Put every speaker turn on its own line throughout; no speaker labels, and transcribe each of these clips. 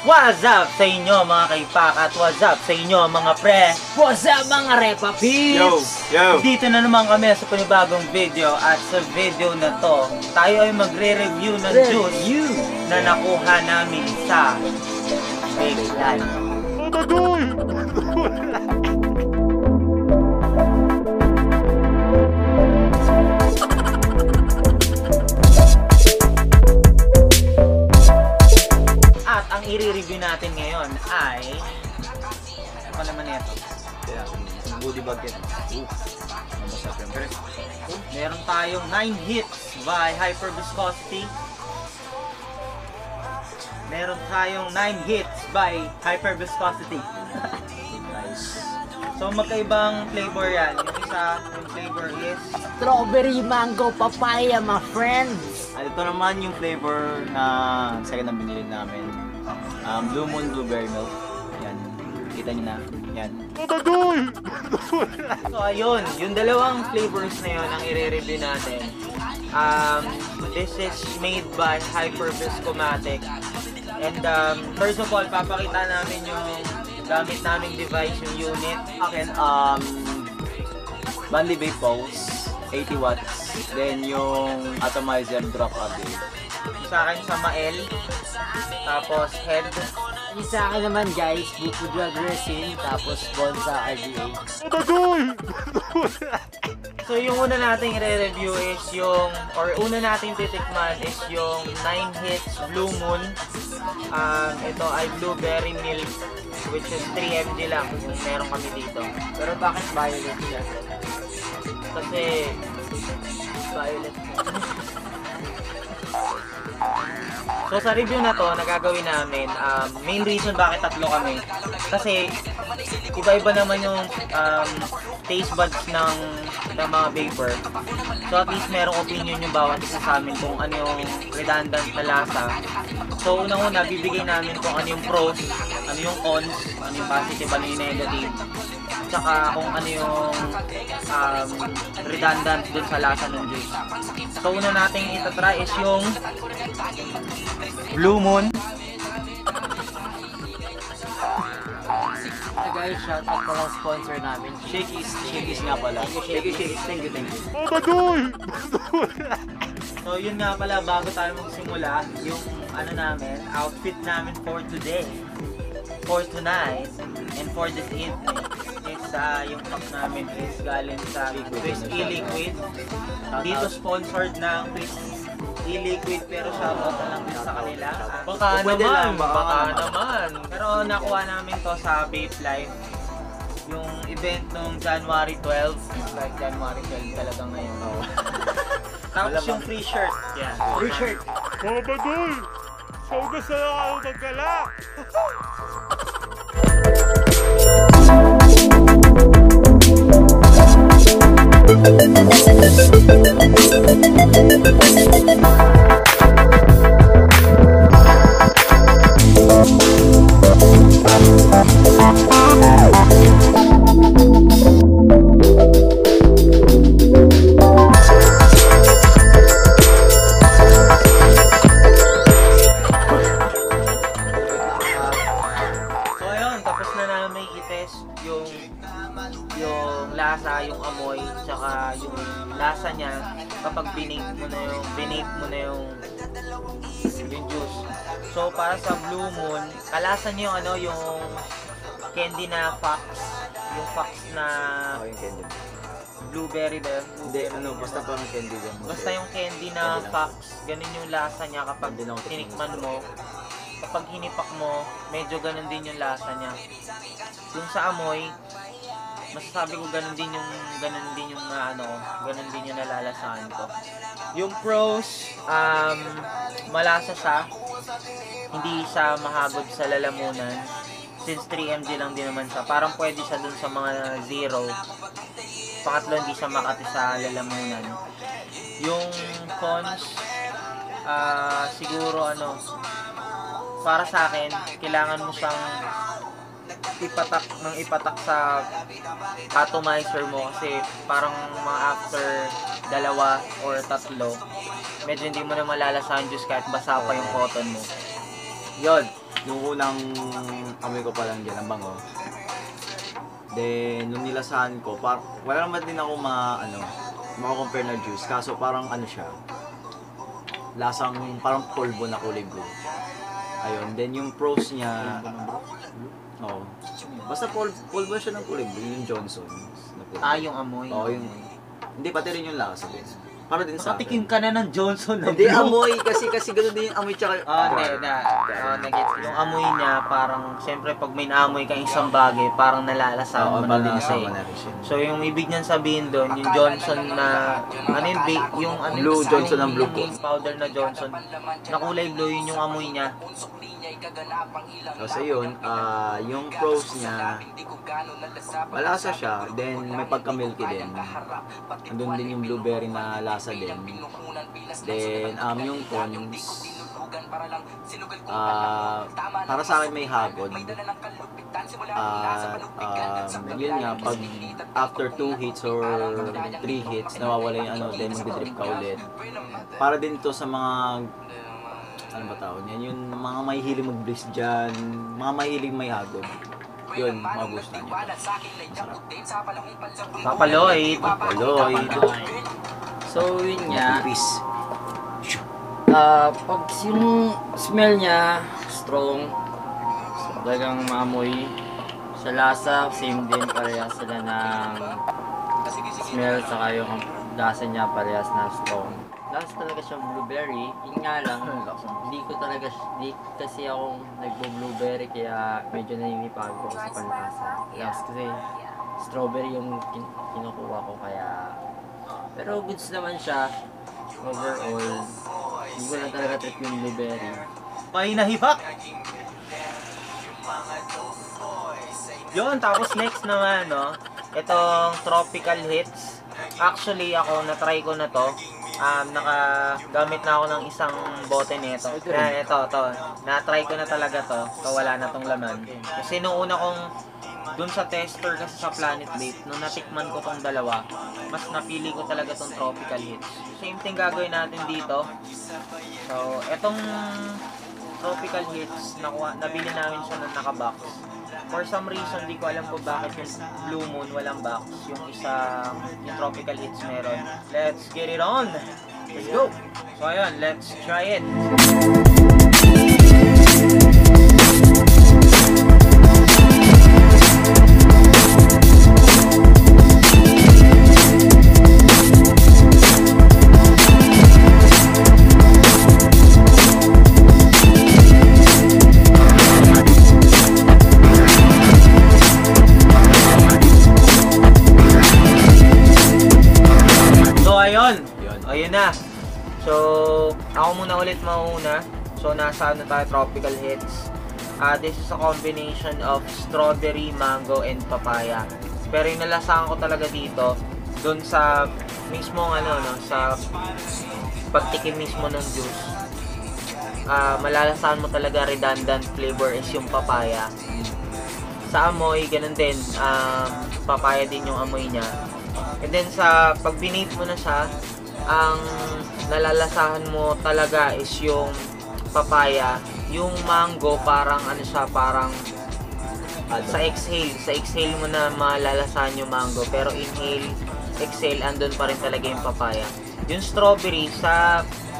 What's up sa inyo mga kaipak at what's up sa inyo mga pre?
What's up mga Repa Peeps?
Yo! Dito na naman kami sa panibagong video at sa video na to, tayo ay magre-review ng juice na nakuha namin sa Fake Life. I-review natin ngayon ay ano naman ito?
Goodie bag yan. Masarap yan.
Meron tayong 9 hits by Hyper Viscosity. Meron tayong 9 hits by Hyper Viscosity.
Nice.
So magkaibang flavor yan. Yung isa, yung flavor is
Strawberry mango papaya, my friends.
At ito naman yung flavor na second na binili namin. Blue Moon Blueberry Milk. Yan. Kita nyo na. Yan.
so ayun, yung dalawang flavors na yun ang i-review natin. This is made by Hyper Viscomatic. And first of all, papakita namin yung gamit naming device, yung unit.
Akin, Manly Vape Pulse, 80 watts. Then yung atomizer drop update.
Sa akin sa Mael. Tapos head.
Yung sa akin naman guys, Buku Drug Resin, tapos Bonza RDA.
So yung una nating i-review is yung, or una nating titikman is yung 9 hits Blue Moon. Ito ay Blueberry Milk, which is 3 mg lang yung meron kami dito.
Pero bakit violet siya?
Kasi violet. So sa review na to, nagagawin namin, main reason bakit tatlo kami, kasi iba-iba naman yung taste buds ng mga vapor. So at least merong opinion yung bawat isa sa amin kung ano yung redundant na lasa. So unang-una, bibigay namin kung ano yung pros, ano yung cons, ano yung positive, ano yung negative, tsaka kung ano yung redundant dun sa lasa ng juice. So una nating itatry is yung Blue Moon.
Guys, shout out pala sponsor namin.
Shakey's nga pala. Shakey's, thank you.
So yun nga pala, bago tayo magsimula, yung ano namin, outfit namin for today, for tonight, and for this evening is yung pack namin is galing sa Twist E-Liquid. Dito sponsored ng Twist E-Liquid, pero shoutout na lang din sa kanila. Baka naman. Pero nakuha namin to sa Vape Life. Yung event nung January 12. Like January 12 talaga ngayon. Tapos yung free shirt. Yeah. Free shirt.
Mga bagoy! So gusto na ako magkala!
lasa, yung amoy, tsaka yung lasa niya kapag binape mo na yung juice. So para sa Blue Moon, kalasa niya yung ano, yung candy na fox, yung fox na
yung candy.
Blueberry ba?
Hindi, basta parang candy din.
Basta yung candy na fox, ganun yung lasa niya kapag tinikman mo. Kapag hinipak mo, medyo ganun din yung lasa niya. Yung sa amoy, masasabi ko ganun din yung nalalasahan ko. Yung pros, malasa siya. Hindi siya mahagod sa lalamunan. Since 3 mg lang din naman siya. Parang pwede siya dun sa mga zero. Pangatlo, hindi siya makati sa lalamunan. Yung cons, siguro para sa akin, kailangan mo siyang ipatak sa atomizer mo kasi parang mga after 2 or 3 medyo hindi mo na malalasahan juice kahit basa pa yung cotton mo. Yun.
nung unang amoy ko pa lang dyan, ang bango. Then, nung nilasahan ko, wala naman din ako maka-compare na juice. Kaso parang ano siya, lasang parang polvo na kulay blue. Ayun, then yung pros niya, oh, basta polvo siya ng kulay blue, yung Johnson.
Yung amoy.
Oo, yung, hindi, pati rin yung lasa din. Para din sa
Nakatikim ka na ng Johnson na
Hindi,
blue.
amoy, kasi ganun din yung amoy tsaka...
Nagets. Yung amoy niya, parang, siyempre, pag may naamoy kang isang bagay, parang nalalasahan mo na din siya. So, yung ibig niyan sabihin doon, yung Johnson na,
Blue, Johnson ang blue po.
Yung powder na Johnson, na kulay blue, yun yung amoy niya.
Kasi yun, yung pros niya, malasa siya, then may pagka-milky din. Andun din yung blueberry na lasa din. Then, yung cons, para sa akin may hagod. Yun nga, pag after 2 hits or 3 hits, nawawala yung then magdidrip ka ulit. Para din to sa mga, ano ba tawag yan? Yung mga mahihilig mag-bliss dyan, mga mahihilig may hagod. Yun, magustuhan niya. Masarap.
Papaloy.
So yun nga,
Peace.
pag yung smell niya, strong, talagang maamoy. Sa lasa, same din, parehas sila ng smell, saka yung lasa niya parehas na strong. Lasa talaga siyang blueberry, yun nga lang, hindi kasi akong nagbo-blueberry kaya medyo naninipago ako sa panlasa. Kasi strawberry yung kinukuha ko kaya, pero goods naman siya overall. Hindi ko lang talaga trip yung blueberry.
May nahibak. Yun, tapos next naman, no? Itong Tropical Hits. Actually, ako, na-try ko na to. Nakagamit na ako ng isang bote nito. Yan, ito. Na-try ko na talaga to. So, wala na tong laman. Kasi nung una kong dun sa tester kasi sa Planet Vape, nung natikman ko tong dalawa, mas napili ko talaga tong Tropical Hits. Same thing gagawin natin dito. So, etong Tropical Hits, nabili namin siya ng naka-box. For some reason, di ko alam kung bakit yung Blue Moon walang box. Yung yung Tropical Hits meron. Let's get it on! Let's go! So, ayun, let's try it! Ayun na. So, ako muna ulit mauuna. So, nasa tayo, Tropical Hits. This is a combination of strawberry, mango, and papaya. Pero yung nalasahan ko talaga dito, dun sa mismong sa pagtikim mismo ng juice, malalasahan mo talaga redundant flavor is yung papaya. Sa amoy, ganun din, papaya din yung amoy niya. And then sa pag binape mo na siya, ang nalalasahan mo talaga is yung papaya. Yung mango parang parang sa exhale mo na malalasahan yung mango, pero inhale, exhale, andun pa rin talaga yung papaya. Yung strawberry,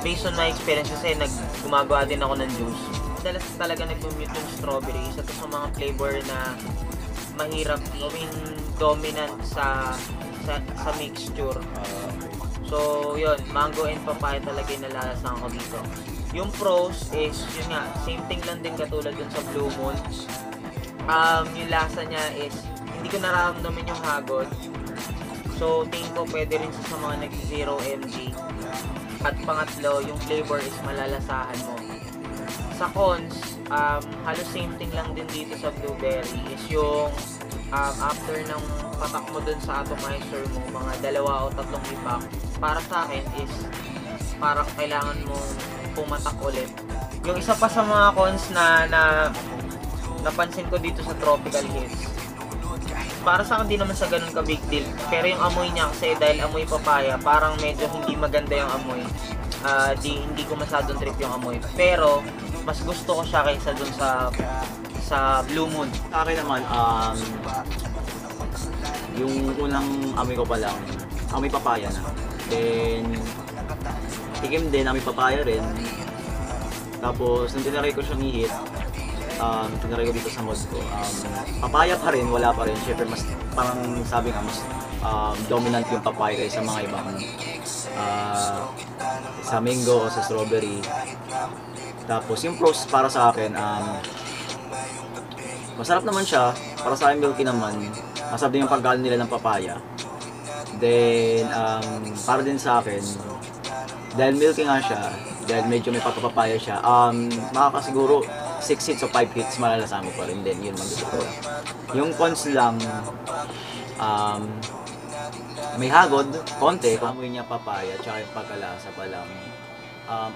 based on my experience kasi gumagawa din ako ng juice, dalas talaga nag-mute yung strawberry. Isa to sa mga flavor na mahirap gawing dominant sa mixture. So, yun, mango and papaya talaga yung nalalasahan ko dito. Yung pros is, yun nga, same thing lang din katulad dun sa Blue Moon. Yung lasa niya is, hindi ko nararamdaman yung hagod. So, tingin ko pwede rin sa mga nag-0 mg. At pangatlo, yung flavor is malalasahan mo. Sa cons, halos same thing lang din dito sa blueberry is yung after ng patak mo dun sa atomizer mo, mga 2 o 3 ipak, para sa akin is parang kailangan mo pumatak ulit. Yung isa pa sa mga cons na napansin ko dito sa Tropical Hits, para sa akin di naman sa ganun ka big deal, pero yung amoy niya kasi dahil amoy papaya, parang medyo hindi maganda yung amoy. Hindi ko masyadong trip yung amoy. Pero mas gusto ko siya kaysa dun sa Blue Moon.
Sa akin naman, yung unang amoy ko pa lang, amoy papaya na. Then, tikim din, amoy papaya rin. Tapos, nung tinaray ko siyang ihit, tinaray ko dito sa mod ko, papaya pa rin, wala pa rin. Siyempre, mas, parang sabi nga, mas dominant yung papaya kaysa mga ibang sa mango o sa strawberry. Tapos, yung pros para sa akin, masarap naman siya. Para sa akin, milky naman. Masarap din yung pagkain nila ng papaya. Then, para din sa akin, dahil milky nga siya, dahil medyo may pagkapapaya siya, makakasiguro 6 hits o 5 hits malalasahan mo pa rin din. Yun gusto ko. Yung cons lang, may hagod, konti, amoy niya papaya, tsaka yung pagkalasa pa lang.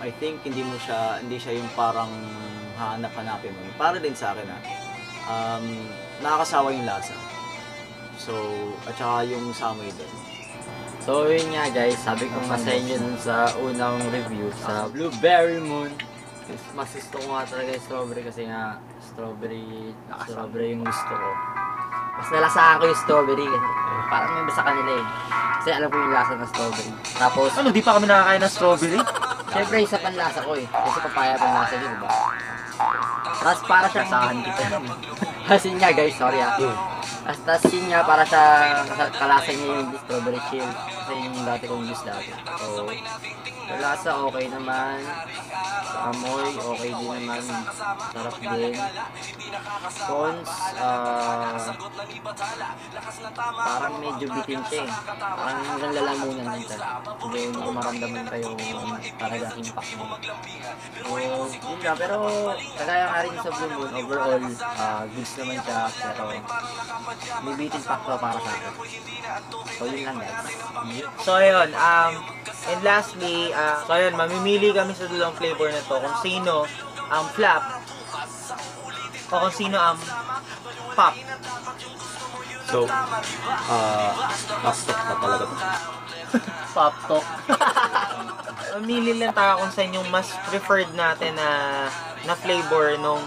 I think hindi siya yung parang hanap-hanapin mo. Para din sa akin nakakasawa yung lasa. So, at saka yung samoy din.
So yun nga guys, sabi ko nga sa inyo dun sa unang review sa Blueberry Moon. Mas gusto ko nga talaga yung strawberry kasi nga strawberry yung gusto ko. Mas nalasaan ko yung strawberry kasi parang may sa kanila eh. Kasi alam ko yung lasa ng strawberry. Tapos,
Ano, di pa kami nakakain ng strawberry?
syempre isa pang lasa ko eh. Kasi papaya pang lasa din, diba? Tapos para siyang
Kasahan kita.
kasi nga guys, sorry Tapos yun nga, para siya, kalasa niya yung strawberry chill. Kasi yung dati kong juice dati. So, yung lasa okay naman. Sa amoy, okay din naman. Sarap din. Cons, parang medyo bitin siya eh. Parang hanggang lalamunan din siya. Hindi ko maramdaman pa yung talagang impact mo. So, yun nga. Pero, kagaya nga rin sa Blue Moon, overall, goods naman siya. Pero, may bitin factor para sa akin. So, yun lang guys.
So ayun, and lastly, so ayun, mamimili kami sa dalawang flavor na to kung sino ang flap o kung sino ang pop.
So, pastok na talaga to.
Pop talk. Mamili lang tayo kung saan yung mas preferred natin na flavor nung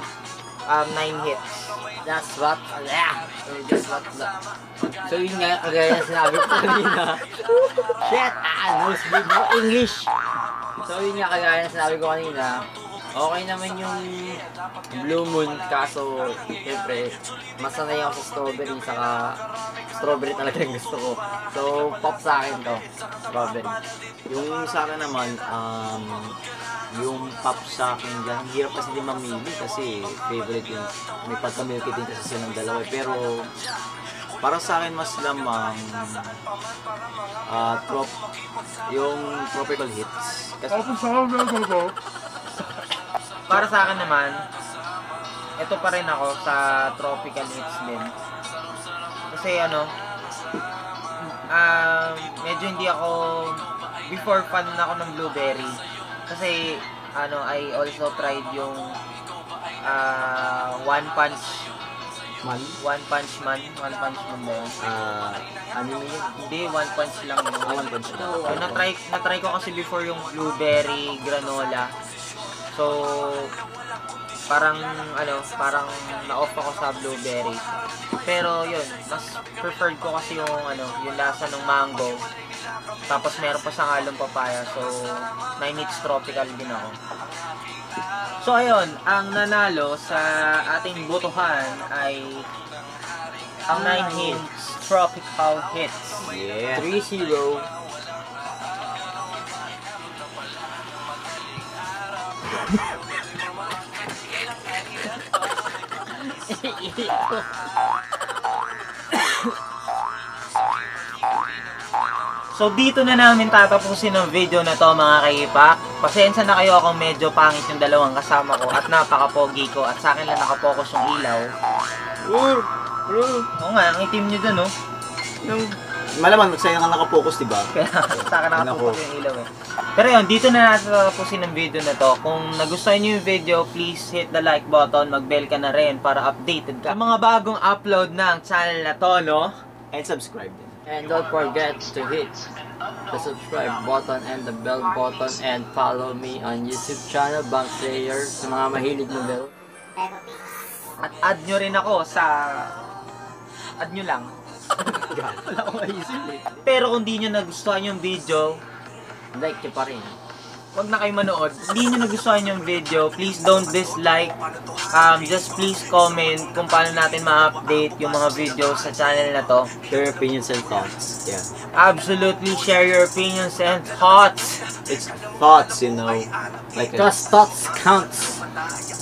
9 hits.
That's what, that's what, so yun nga, kagaya na sinabi ko kanina. Shit, nosebleed mo English. So yun nga, kagaya na sinabi ko kanina, okay naman yung Blue Moon, kaso, syempre, masanay ako sa strawberry, saka strawberry talaga yung gusto ko. So, pop sa akin to, strawberry.
Yung sa akin naman, yung pop sa akin dyan, hirap kasi din mamili kasi favorite yung may pagka-milky din kasi silang dalawa. Pero para sa akin mas lamang yung tropical hits. Kasi
Para sa akin naman, ito pa rin ako sa tropical hits din. Kasi medyo hindi ako, before fan ako ng blueberry. Kasi, I also tried yung One Punch Man ba yun?
Anime yun.
Hindi, One Punch lang yun.
One Punch lang.
So, na-try ko kasi before yung blueberry granola. So, parang na-off ako sa blueberry. Pero yun, mas preferred ko kasi yung lasa ng mango. Tapos meron pa sa halong papaya. So, 9 hits tropical din ako. So ayun, ang nanalo sa ating botohan ay ang 9 hits tropical hits.
Yeah.
3-0.
So dito na namin tatapusin ang video na to mga kaipak. Pasensya na kayo kung medyo pangit yung dalawang kasama ko at napaka-pogi ko at sa akin lang nakapokus yung ilaw. Oo nga, ang itim nyo dun
Malaman, sa'yo ka nakapokus, diba?
Kaya sa akin nakapokus yung ilaw eh. Pero yun, dito na natin tatapusin ang video na to. Kung nagustuhan nyo yung video, please hit the like button, mag-bell ka na rin para updated ka. Sa mga bagong upload ng channel na to, no?
And subscribe din.
And don't forget to hit the subscribe button and the bell button and follow me on YouTube channel Bank Player sa mga mahilig maglaro.
At add nyo rin ako sa... Add nyo lang. Wala akong maisip eh. Pero kung di nyo nagustuhan yung video,
Like nyo pa rin.
wag na kayo manood. Hindi nyo nagustuhan yung video, please don't dislike. Just please comment kung paano natin ma-update yung mga videos sa channel na to.
Share your opinions and thoughts. Yeah.
Absolutely share your opinions and thoughts.
It's thoughts, you know. Like
Because thoughts counts.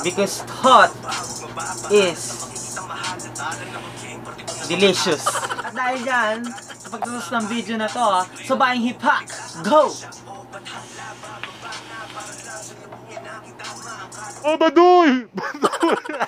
Because thought is delicious. At dahil dyan, sa pagtatapos ng video na to, Subayang Hipak, go!
Oh, Baduy! Baduy!